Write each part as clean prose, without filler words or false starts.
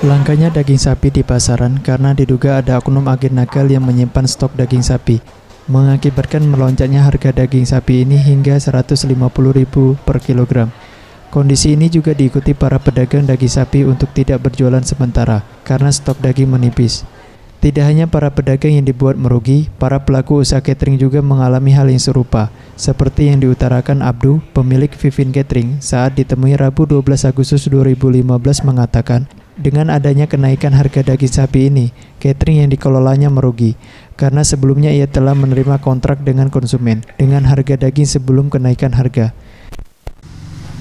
Langkanya daging sapi di pasaran karena diduga ada oknum agen nakal yang menyimpan stok daging sapi, mengakibatkan melonjaknya harga daging sapi ini hingga Rp150.000 per kilogram. Kondisi ini juga diikuti para pedagang daging sapi untuk tidak berjualan sementara karena stok daging menipis. Tidak hanya para pedagang yang dibuat merugi, para pelaku usaha catering juga mengalami hal yang serupa, seperti yang diutarakan Abdu, pemilik Vivin Catering, saat ditemui Rabu 12 Agustus 2015 mengatakan, dengan adanya kenaikan harga daging sapi ini, catering yang dikelolanya merugi, karena sebelumnya ia telah menerima kontrak dengan konsumen, dengan harga daging sebelum kenaikan harga.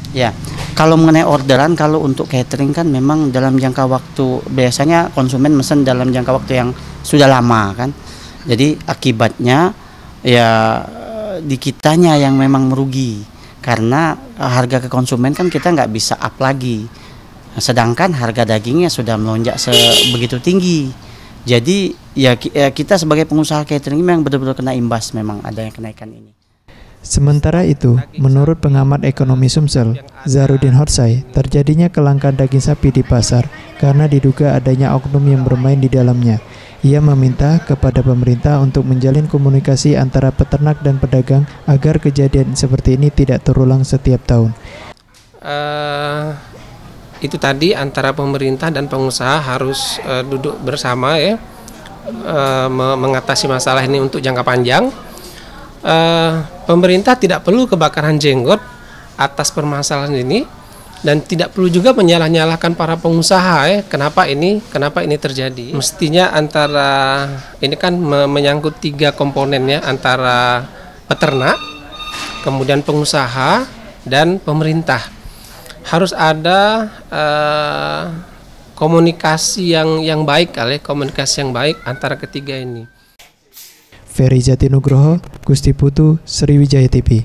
Ya, kalau mengenai orderan, kalau untuk catering kan memang dalam jangka waktu, biasanya konsumen mesen dalam jangka waktu yang sudah lama kan. Jadi akibatnya ya di kitanya yang memang merugi, karena harga ke konsumen kan kita nggak bisa up lagi. Sedangkan harga dagingnya sudah melonjak sebegitu tinggi. Jadi ya kita sebagai pengusaha catering memang betul-betul kena imbas memang adanya kenaikan ini. Sementara itu, menurut pengamat ekonomi Sumsel, Zarudin Horsai, terjadinya kelangkaan daging sapi di pasar karena diduga adanya oknum yang bermain di dalamnya. Ia meminta kepada pemerintah untuk menjalin komunikasi antara peternak dan pedagang agar kejadian seperti ini tidak terulang setiap tahun. Itu tadi antara pemerintah dan pengusaha harus duduk bersama ya, mengatasi masalah ini untuk jangka panjang. Pemerintah tidak perlu kebakaran jenggot atas permasalahan ini dan tidak perlu juga menyalah-nyalahkan para pengusaha ya, kenapa ini terjadi. Mestinya antara ini kan menyangkut 3 komponen ya, antara peternak, kemudian pengusaha dan pemerintah. Harus ada komunikasi yang baik komunikasi yang baik antara ketiga ini. Ferry Jatinugroho, Gusti Putu, Sriwijaya TV.